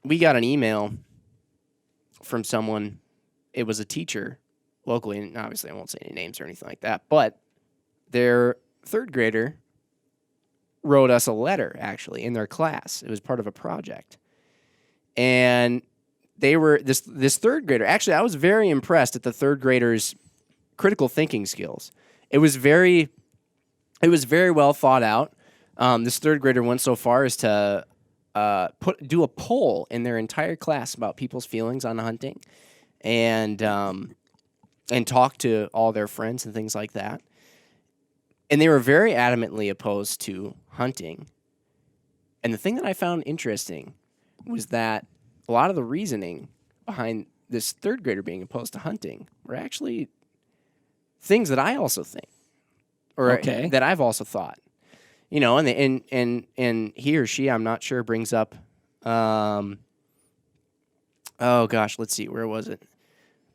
we got an email from someone. It was a teacher locally, and obviously I won't say any names or anything like that, but their third grader wrote us a letter, actually, in their class. It was part of a project. And they were, this third grader, actually, I was very impressed at the third grader's critical thinking skills. It was very well thought out. This third grader went so far as to do a poll in their entire class about people's feelings on hunting, and talk to all their friends and things like that. And they were very adamantly opposed to hunting. And the thing that I found interesting was that a lot of the reasoning behind this third grader being opposed to hunting were actually things that I also think, or that I've also thought. You know, and he or she, I'm not sure, brings up, oh gosh, let's see, where was it?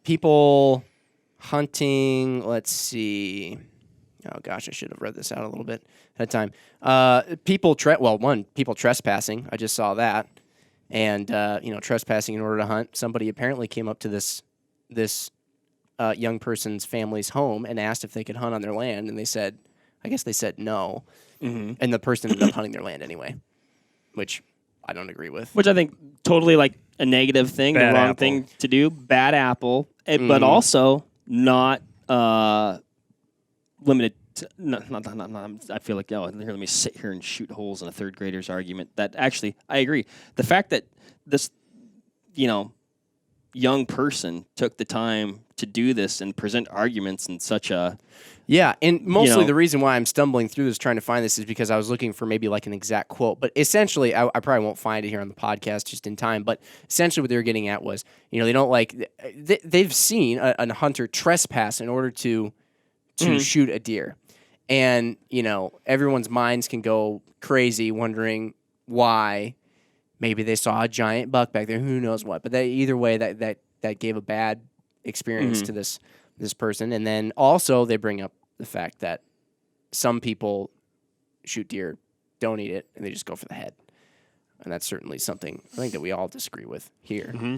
People hunting, let's see. Oh gosh, I should have read this out a little bit ahead of time. People trespassing. I just saw that, and trespassing in order to hunt. Somebody apparently came up to this young person's family's home and asked if they could hunt on their land, and I guess they said no, and the person ended up hunting their land anyway, which I don't agree with. Which I think totally like a negative thing, the wrong thing to do, bad apple, but also not limited. Not. I feel like, here, let me sit here and shoot holes in a third grader's argument. That actually, I agree. The fact that this, young person took the time to do this and present arguments in such a... Yeah, and mostly the reason why I'm stumbling through this trying to find this is because I was looking for maybe like an exact quote. But essentially, I probably won't find it here on the podcast just in time. But essentially what they were getting at was, they don't like... They've seen a hunter trespass in order to shoot a deer. And, everyone's minds can go crazy wondering why. Maybe they saw a giant buck back there. Who knows what? But either way, that gave a bad experience to this person. And then also they bring up the fact that some people shoot deer, don't eat it, and they just go for the head. And that's certainly something I think that we all disagree with here. Mm-hmm.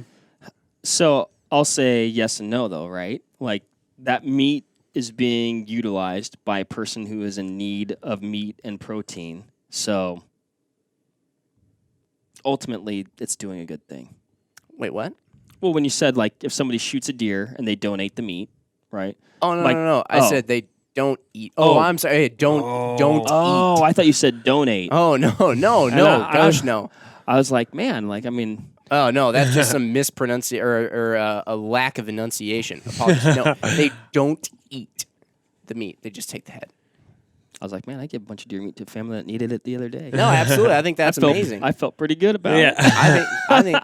So I'll say yes and no, though, right? Like that meat is being utilized by a person who is in need of meat and protein. So ultimately, it's doing a good thing. Wait, what? Well, when you said, like, if somebody shoots a deer and they donate the meat, right? Oh, no. I said they don't eat. Oh, I'm sorry. Hey, don't eat. Oh, I thought you said donate. Oh, no. Gosh, no. I was like, man, like, I mean... Oh, no, that's just some mispronunciation or a lack of enunciation. Apologies. No, they don't eat the meat. They just take the head. I was like, man, I gave a bunch of deer meat to a family that needed it the other day. No, absolutely. I think that's amazing. I felt pretty good about it. I think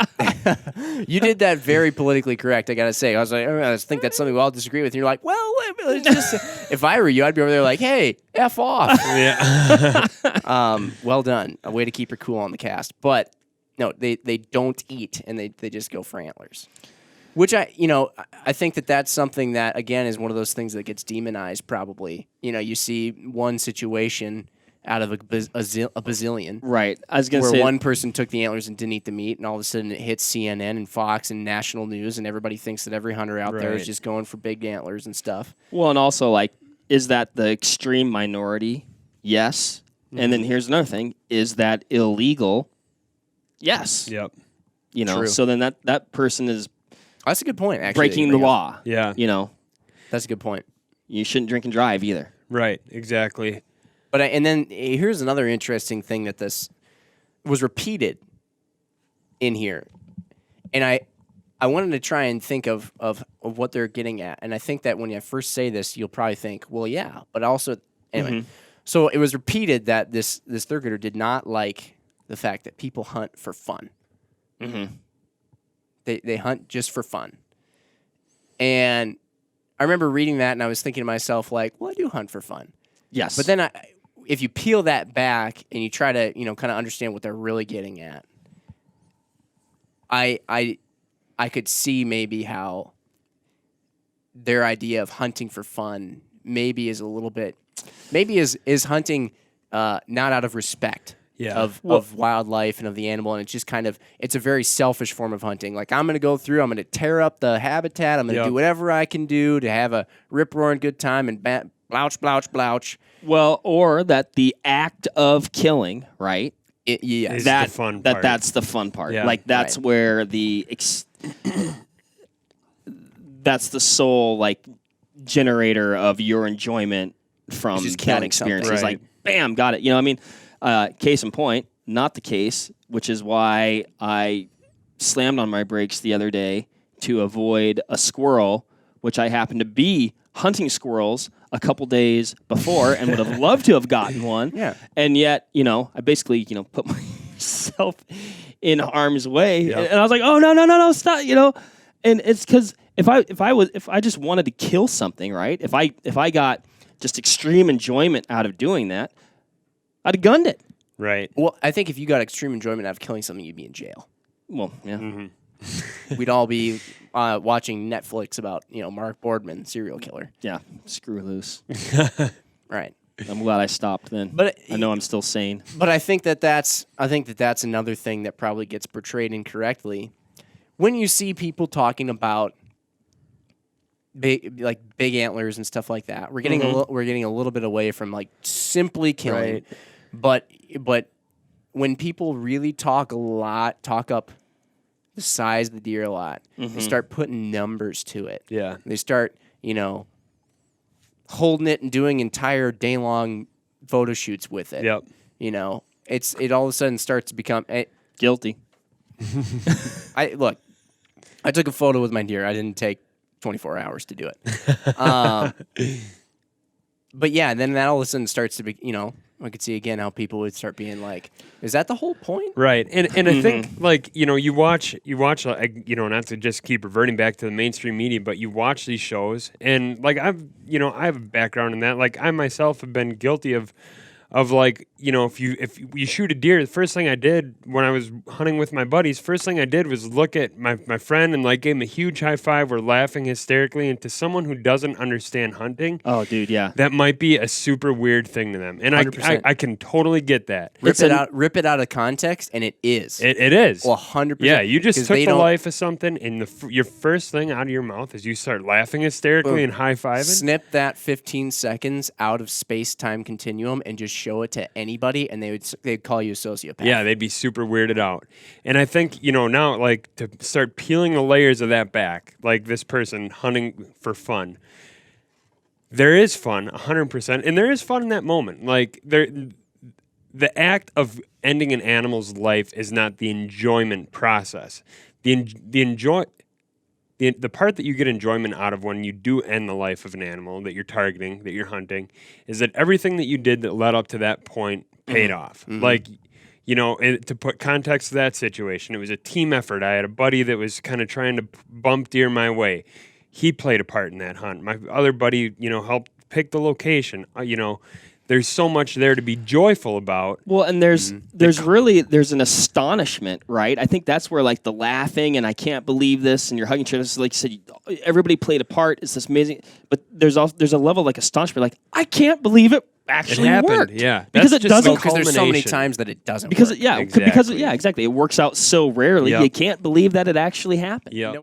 you did that very politically correct, I got to say. I was like, I think that's something we all disagree with. And you're like, well, it's just, if I were you, I'd be over there like, hey, F off. Yeah. Well done. A way to keep your cool on the cast. But no, they don't eat, and they just go for antlers. Which I think that's something that, again, is one of those things that gets demonized probably. You see one situation out of a bazillion. Right. I was going to say... where one person took the antlers and didn't eat the meat, and all of a sudden it hits CNN and Fox and national news, and everybody thinks that every hunter out there is just going for big antlers and stuff. Well, and also, like, is that the extreme minority? Yes. Mm-hmm. And then here's another thing. Is that illegal? Yes. Yep. True. So then that person is... That's a good point, actually. Breaking the law. Yeah. That's a good point. You shouldn't drink and drive either. Right, exactly. But and then here's another interesting thing that this was repeated in here. And I wanted to try and think of what they're getting at. And I think that when I first say this, you'll probably think, well, yeah. But also, anyway. Mm-hmm. So it was repeated that this third grader did not like the fact that people hunt for fun. Mm-hmm. They hunt just for fun. And I remember reading that, and I was thinking to myself, like, well, I do hunt for fun. Yes. But then if you peel that back and you try to, kind of understand what they're really getting at, I could see maybe how their idea of hunting for fun maybe is a little bit, maybe is hunting not out of respect. of wildlife and of the animal, and it's just kind of it's a very selfish form of hunting. Like I'm gonna go through, I'm gonna tear up the habitat, I'm gonna do whatever I can do to have a rip roaring good time and blouch blouch blouch. Well, or that the act of killing, right? Is the fun part. That's the fun part. Yeah. Like that's where that's the sole like generator of your enjoyment from that experience. Right. It's like, bam, got it. You know what I mean? Case in point, not the case, which is why I slammed on my brakes the other day to avoid a squirrel, which I happened to be hunting squirrels a couple days before and would have loved to have gotten one. Yeah. And yet, I basically, put myself in harm's way. And I was like, oh, no, stop, And it's because if I just wanted to kill something, right? If I got just extreme enjoyment out of doing that, I'd have gunned it. Right. Well, I think if you got extreme enjoyment out of killing something, you'd be in jail. Well, yeah. Mm-hmm. We'd all be watching Netflix about Mark Boardman, serial killer. Yeah, screw loose. Right. I'm glad I stopped then. But I know I'm still sane. But I think that's another thing that probably gets portrayed incorrectly when you see people talking about big antlers and stuff like that. We're getting we're getting a little bit away from like simply killing, but when people really talk up the size of the deer a lot, they start putting numbers to it. Yeah, they start holding it and doing entire day long photo shoots with it. Yep. It all of a sudden starts to become Guilty. I took a photo with my deer. I didn't take 24 hours to do it. But yeah, then that all of a sudden starts to be, I could see again how people would start being like, is that the whole point? Right. And I think you watch not to just keep reverting back to the mainstream media, but you watch these shows and like I have a background in that. Like I myself have been guilty of like, if you shoot a deer, the first thing I did when I was hunting with my buddies, first thing I did was look at my friend and like gave him a huge high five. We're laughing hysterically. And to someone who doesn't understand hunting, oh, dude, yeah, that might be a super weird thing to them. And I can totally get that. Rip it out of context, and it is. It is. Well, 100%. Yeah, you just took the life of something, and your first thing out of your mouth is you start laughing hysterically and high fiving. Snip that 15 seconds out of space-time continuum and just show it to anybody, and they'd call you a sociopath. Yeah, they'd be super weirded out. And I think, now, like, to start peeling the layers of that back, like this person hunting for fun, there is fun, 100%, and there is fun in that moment. Like, the act of ending an animal's life is not the enjoyment process. The part that you get enjoyment out of when you do end the life of an animal that you're targeting, that you're hunting, is that everything that you did that led up to that point paid off. Like, to put context to that situation, it was a team effort. I had a buddy that was kind of trying to bump deer my way. He played a part in that hunt. My other buddy, helped pick the location. There's so much there to be joyful about. Well, and there's an astonishment, right? I think that's where like the laughing and I can't believe this and you're hugging each other. Like you said, everybody played a part. It's this amazing, but there's a level of like astonishment, like I can't believe it actually worked. Yeah, because it doesn't. Because there's so many times that it doesn't. Because work. exactly. It works out so rarely. Yep. You can't believe that it actually happened. Yeah.